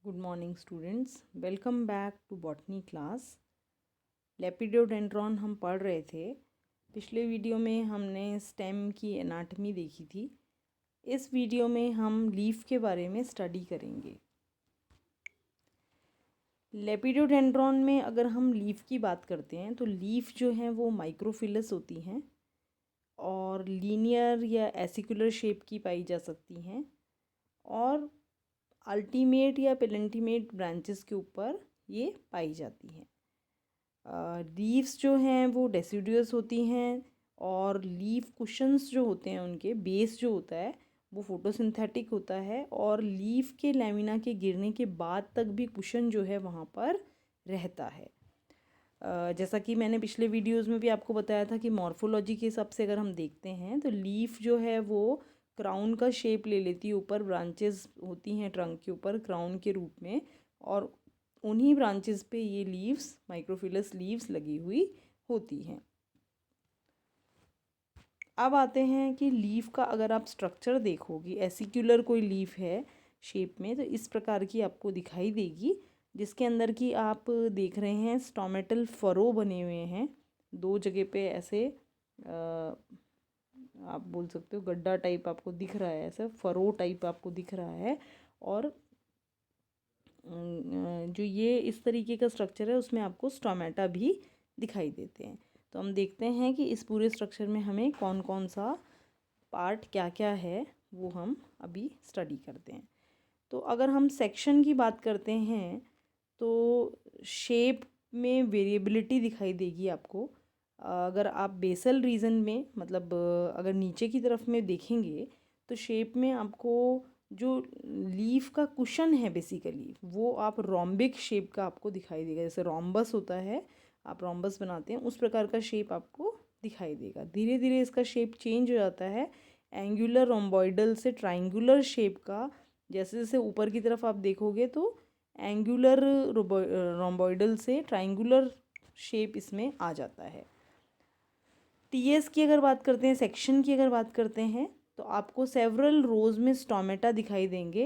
Good morning students, welcome back to botany class. Lepidodendron हम पढ़ रहे थे। पिछले वीडियो में हमने स्टेम की एनाटमी देखी थी। इस वीडियो में हम लीफ के बारे में स्टडी करेंगे। लेपिडोडेंड्रॉन में अगर हम लीफ की बात करते हैं तो लीफ जो हैं वो माइक्रोफिलस होती हैं और लीनियर या एसिकुलर शेप की पाई जा सकती हैं और अल्टीमेट या पेलेंटीमेट ब्रांचेस के ऊपर ये पाई जाती हैं। लीव्स जो हैं वो डेसिडुअस होती हैं और लीफ कुशंस जो होते हैं उनके बेस जो होता है वो फोटोसिंथेटिक होता है और लीफ के लैमिना के गिरने के बाद तक भी कुशन जो है वहाँ पर रहता है। जैसा कि मैंने पिछले वीडियोस में भी आपको बताया था कि मॉर्फोलॉजी के हिसाब से अगर हम देखते हैं तो लीफ जो है वो क्राउन का शेप ले लेती है। ऊपर ब्रांचेस होती हैं ट्रंक के ऊपर क्राउन के रूप में और उन्हीं ब्रांचेस पे ये लीव्स माइक्रोफिलस लीव्स लगी हुई होती हैं। अब आते हैं कि लीफ का अगर आप स्ट्रक्चर देखोगे, एसिक्यूलर कोई लीफ है शेप में तो इस प्रकार की आपको दिखाई देगी, जिसके अंदर की आप देख रहे हैं स्टोमेटल फरो बने हुए हैं। दो जगह पे ऐसे आप बोल सकते हो गड्ढा टाइप आपको दिख रहा है, ऐसा फरो टाइप आपको दिख रहा है। और जो ये इस तरीके का स्ट्रक्चर है उसमें आपको स्टोमेटा भी दिखाई देते हैं। तो हम देखते हैं कि इस पूरे स्ट्रक्चर में हमें कौन कौन सा पार्ट क्या क्या है वो हम अभी स्टडी करते हैं। तो अगर हम सेक्शन की बात करते हैं तो शेप में वेरिएबिलिटी दिखाई देगी आपको। अगर आप बेसल रीजन में मतलब अगर नीचे की तरफ में देखेंगे तो शेप में आपको जो लीफ का कुशन है बेसिकली वो आप रोम्बिक शेप का आपको दिखाई देगा। जैसे रोम्बस होता है, आप रोम्बस बनाते हैं उस प्रकार का शेप आपको दिखाई देगा। धीरे धीरे इसका शेप चेंज हो जाता है एंगुलर रोम्बॉइडल से ट्राइंगुलर शेप का। जैसे जैसे ऊपर की तरफ आप देखोगे तो एंगुलर रोम्बॉइडल से ट्राइंगुलर शेप इसमें आ जाता है। टीएस की अगर बात करते हैं, सेक्शन की अगर बात करते हैं तो आपको सेवरल रोज में स्टोमेटा दिखाई देंगे,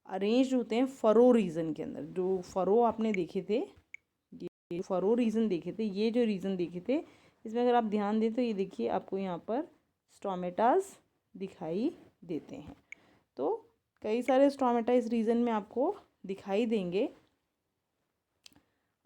अरेंज होते हैं फरो रीजन के अंदर। जो फरो आपने देखे थे, ये फरो रीजन देखे थे, ये जो रीजन देखे थे इसमें अगर आप ध्यान दें तो ये देखिए आपको यहाँ पर स्टोमेटाज दिखाई देते हैं। तो कई सारे स्टोमेटा इस रीजन में आपको दिखाई देंगे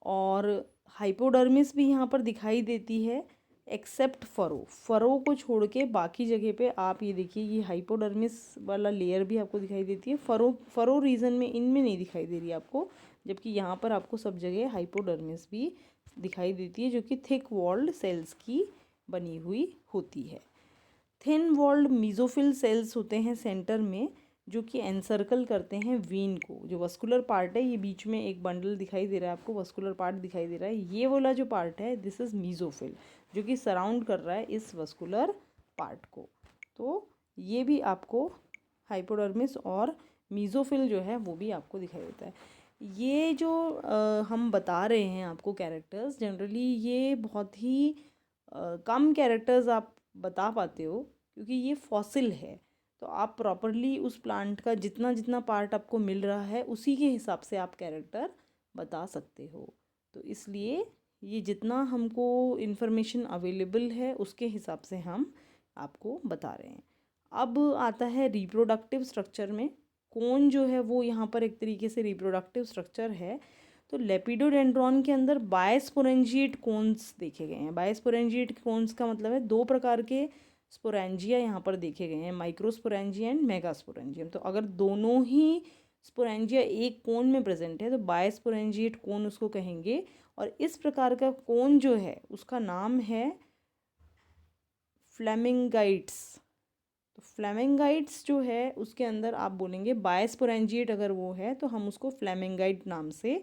और हाइपोडर्मिस भी यहाँ पर दिखाई देती है एक्सेप्ट फरो। फरो को छोड़ के बाकी जगह पे आप ये देखिए ये हाइपोडर्मिस वाला लेयर भी आपको दिखाई देती है। फरो रीजन में इनमें नहीं दिखाई दे रही आपको, जबकि यहाँ पर आपको सब जगह हाइपोडर्मिस भी दिखाई देती है जो कि थिक वॉल्ड सेल्स की बनी हुई होती है। थिन वॉल्ड मीजोफिल सेल्स होते हैं सेंटर में जो कि एनसर्कल करते हैं वीन को। जो वस्कुलर पार्ट है, ये बीच में एक बंडल दिखाई दे रहा है आपको, वस्कुलर पार्ट दिखाई दे रहा है, ये वाला जो पार्ट है दिस इज़ मीजोफिल जो कि सराउंड कर रहा है इस वस्कुलर पार्ट को। तो ये भी आपको हाइपोडर्मिस और मीजोफिल जो है वो भी आपको दिखाई देता है। ये जो हम बता रहे हैं आपको कैरेक्टर्स, जनरली ये बहुत ही कम कैरेक्टर्स आप बता पाते हो क्योंकि ये फॉसिल है। तो आप प्रॉपरली उस प्लांट का जितना जितना पार्ट आपको मिल रहा है उसी के हिसाब से आप कैरेक्टर बता सकते हो। तो इसलिए ये जितना हमको इन्फॉर्मेशन अवेलेबल है उसके हिसाब से हम आपको बता रहे हैं। अब आता है रिप्रोडक्टिव स्ट्रक्चर में। कोन जो है वो यहाँ पर एक तरीके से रिप्रोडक्टिव स्ट्रक्चर है। तो लेपिडोडेंड्रॉन के अंदर बायस्पोरेंजिएट कोन्स देखे गए हैं। बायस्पोरेंजिएट कोन्स का मतलब है दो प्रकार के स्पोरेंजिया यहाँ पर देखे गए हैं, माइक्रोस्पोरेंजिया एंड मेगास्पोरेंजियम। तो अगर दोनों ही स्पोरेंजिया एक कोन में प्रेजेंट है तो बायस्पोरेंजिएट कोन उसको कहेंगे। और इस प्रकार का कोन जो है उसका नाम है फ्लेमिंगाइट्स। तो फ्लेमिंगाइट्स जो है उसके अंदर आप बोलेंगे बायस्पोरेंजिएट अगर वो है तो हम उसको फ्लेमिंगाइट नाम से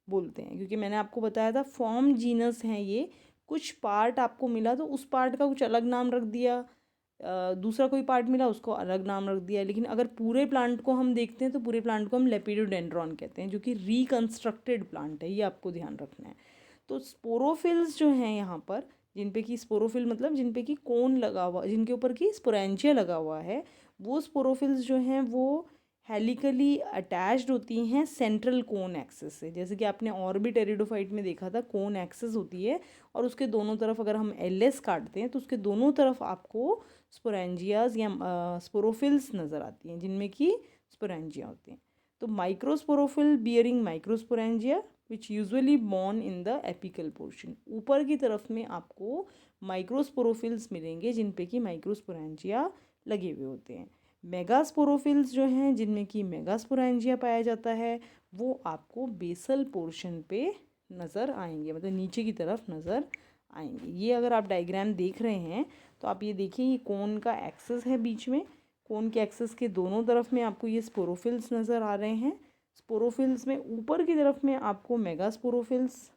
बोलते हैं, क्योंकि मैंने आपको बताया था फॉर्म जीनस हैं ये। कुछ पार्ट आपको मिला तो उस पार्ट का कुछ अलग नाम रख दिया, दूसरा कोई पार्ट मिला उसको अलग नाम रख दिया। लेकिन अगर पूरे प्लांट को हम देखते हैं तो पूरे प्लांट को हम लेपिडोडेंड्रॉन कहते हैं जो कि रिकंस्ट्रक्टेड प्लांट है, ये आपको ध्यान रखना है। तो स्पोरोफिल्स जो हैं यहाँ पर, जिन पे कि स्पोरोफिल मतलब जिन पे कि कोन लगा हुआ, जिनके ऊपर की स्पोरेंजिया लगा हुआ है, वो स्पोरोफिल्स जो हैं वो हेलिकली अटैच्ड होती हैं सेंट्रल कोन एक्सिस से। जैसे कि आपने और भी टेरिडोफाइट में देखा था, कोन एक्सिस होती है और उसके दोनों तरफ अगर हम एलएस काटते हैं तो उसके दोनों तरफ आपको स्पोरेंजियाज या स्पोरोफिल्स नज़र आती हैं, जिनमें कि स्पोरेंजिया होते हैं। तो microsporophyll bearing microsporangia which usually born in the apical portion. ऊपर की तरफ में आपको माइक्रोस्पोरोफिल्स मिलेंगे जिन पे कि माइक्रोस्पोरेंजिया लगे हुए होते हैं। मेगास्पोरोफिल्स जो हैं जिनमें कि मेगास्पोरेंजिया पाया जाता है, वो आपको बेसल पोर्शन पे नज़र आएंगे, मतलब नीचे की तरफ नज़र आएंगे। ये अगर आप डायग्राम देख रहे हैं तो आप ये देखिए, ये कोन का एक्सिस है बीच में, कोन के एक्सिस के दोनों तरफ में आपको ये स्पोरोफिल्स नज़र आ रहे हैं। स्पोरोफिल्स में ऊपर की तरफ में आपको माइक्रोस्पोरोफिल्स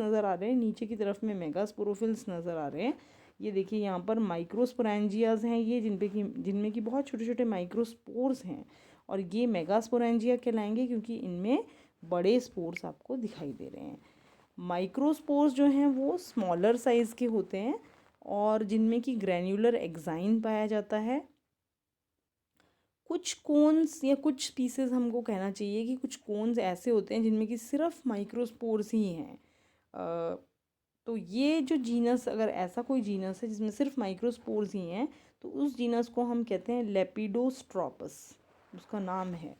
नज़र आ रहे हैं, नीचे की तरफ में मेगास्पोरोफिल्स नज़र आ रहे हैं। ये देखिए यहाँ पर माइक्रोस्पोरेंजियाज हैं ये, जिनमें कि बहुत छोटे छोटे माइक्रोस्पोर्स हैं, और ये मेगास्पोरेंजिया कहलाएंगे क्योंकि इनमें बड़े स्पोर्स आपको दिखाई दे रहे हैं। माइक्रोस्पोर्स जो हैं वो स्मॉलर साइज़ के होते हैं और जिनमें कि ग्रैन्युलर एक्साइन पाया जाता है। कुछ कोन्स या कुछ पीसेस, हमको कहना चाहिए कि कुछ कोन्स ऐसे होते हैं जिनमें कि सिर्फ माइक्रोस्पोर्स ही हैं। तो ये जो जीनस, अगर ऐसा कोई जीनस है जिसमें सिर्फ माइक्रोस्पोर्स ही हैं, तो उस जीनस को हम कहते हैं लेपिडोस्ट्रोपस, उसका नाम है।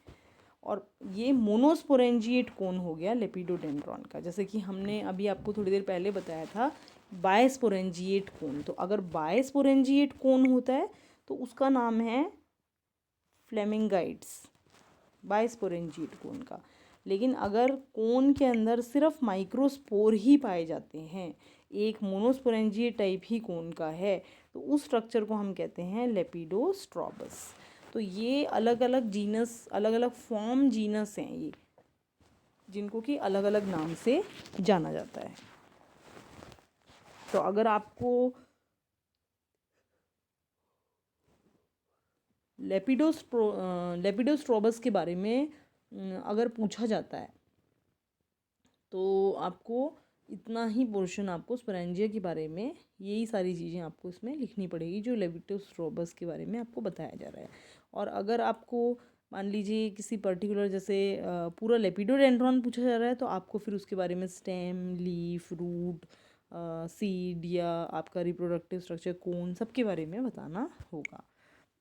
और ये मोनोस्पोरेंजिएट कोन हो गया लेपिडोडेंड्रॉन का। जैसे कि हमने अभी आपको थोड़ी देर पहले बताया था बायस्पोरेंजिएट कोन। तो अगर बायस्पोरेंजिएट कोन होता है तो उसका नाम है फ्लेमिंगाइट्स, बायस्पोरेंजिएट कोन का। लेकिन अगर कोन के अंदर सिर्फ माइक्रोस्पोर ही पाए जाते हैं, एक मोनोस्पोरेंजिएट टाइप ही कोन का है, तो उस स्ट्रक्चर को हम कहते हैं लेपिडोस्ट्रोबस। तो ये अलग अलग जीनस, अलग अलग फॉर्म जीनस हैं ये, जिनको कि अलग अलग नाम से जाना जाता है। तो अगर आपको लेपिडोस्ट्रोबस के बारे में अगर पूछा जाता है तो आपको इतना ही पोर्शन, आपको स्पोरेंजिया के बारे में यही सारी चीज़ें आपको इसमें लिखनी पड़ेगी जो लेपिडोस्ट्रोबस के बारे में आपको बताया जा रहा है। और अगर आपको मान लीजिए किसी पर्टिकुलर, जैसे पूरा लेपिडोडेंड्रॉन पूछा जा रहा है, तो आपको फिर उसके बारे में स्टेम, लीफ, रूट, सीड या आपका रिप्रोडक्टिव स्ट्रक्चर, कोन, सबके बारे में बताना होगा।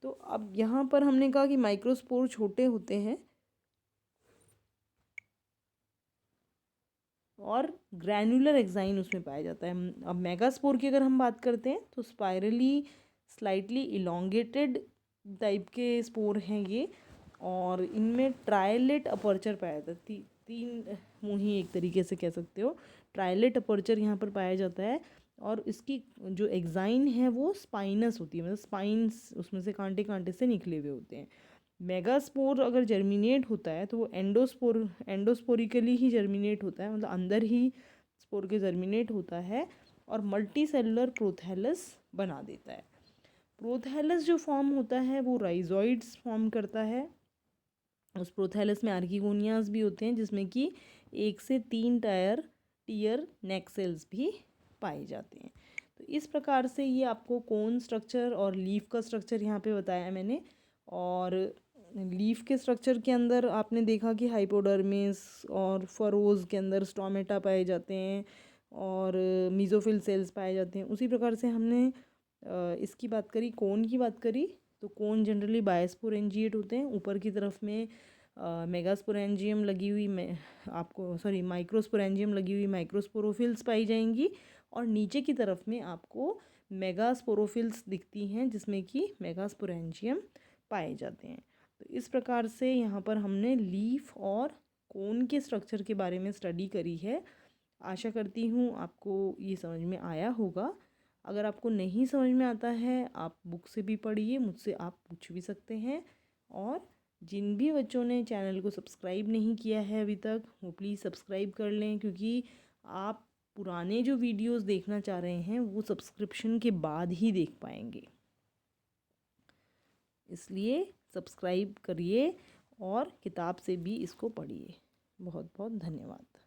तो अब यहाँ पर हमने कहा कि माइक्रोस्पोर छोटे होते हैं और ग्रैन्युलर एक्साइन उसमें पाया जाता है। अब मेगास्पोर की अगर हम बात करते हैं तो स्पाइरली स्लाइटली इलोंगेटेड टाइप के स्पोर हैं ये, और इनमें ट्रायलेट अपर्चर पाया जाता है। तीन मुंही एक तरीके से कह सकते हो, ट्रायलेट अपर्चर यहाँ पर पाया जाता है। और इसकी जो एक्साइन है वो स्पाइनस होती है, मतलब स्पाइन्स उसमें से कांटे कांटे से निकले हुए होते हैं। मेगास्पोर अगर जर्मिनेट होता है तो वो एंडोस्पोरिकली ही जर्मिनेट होता है, मतलब अंदर ही स्पोर के जर्मिनेट होता है और मल्टी सेलुलर प्रोथैलस बना देता है। प्रोथैलस जो फॉर्म होता है वो राइजोइड्स फॉर्म करता है। उस प्रोथैलस में आर्किगोनियाज भी होते हैं, जिसमें कि 1 से 3 टीयर नेक सेल्स भी पाए जाते हैं। तो इस प्रकार से ये आपको कोन स्ट्रक्चर और लीफ का स्ट्रक्चर यहाँ पे बताया मैंने। और लीफ के स्ट्रक्चर के अंदर आपने देखा कि हाइपोडर्मिस और फरोज के अंदर स्टोमेटा पाए जाते हैं और मीजोफिल सेल्स पाए जाते हैं। उसी प्रकार से हमने इसकी बात करी, कोन की बात करी, तो कोन जनरली बायस्पोरेंजिएट होते हैं। ऊपर की तरफ में मेगास्पोरेंजियम लगी हुई माइक्रोस्पोरेंजियम लगी हुई माइक्रोस्पोरोफिल्स पाई जाएंगी, और नीचे की तरफ में आपको मेगास्पोरोफिल्स दिखती हैं जिसमें कि मेगास्पोरेंजियम पाए जाते हैं। तो इस प्रकार से यहाँ पर हमने लीफ और कोन के स्ट्रक्चर के बारे में स्टडी करी है। आशा करती हूँ आपको ये समझ में आया होगा। अगर आपको नहीं समझ में आता है, आप बुक से भी पढ़िए, मुझसे आप पूछ भी सकते हैं। और जिन भी बच्चों ने चैनल को सब्सक्राइब नहीं किया है अभी तक, वो प्लीज़ सब्सक्राइब कर लें, क्योंकि आप पुराने जो वीडियोस देखना चाह रहे हैं वो सब्सक्रिप्शन के बाद ही देख पाएंगे। इसलिए सब्सक्राइब करिए और किताब से भी इसको पढ़िए। बहुत बहुत धन्यवाद।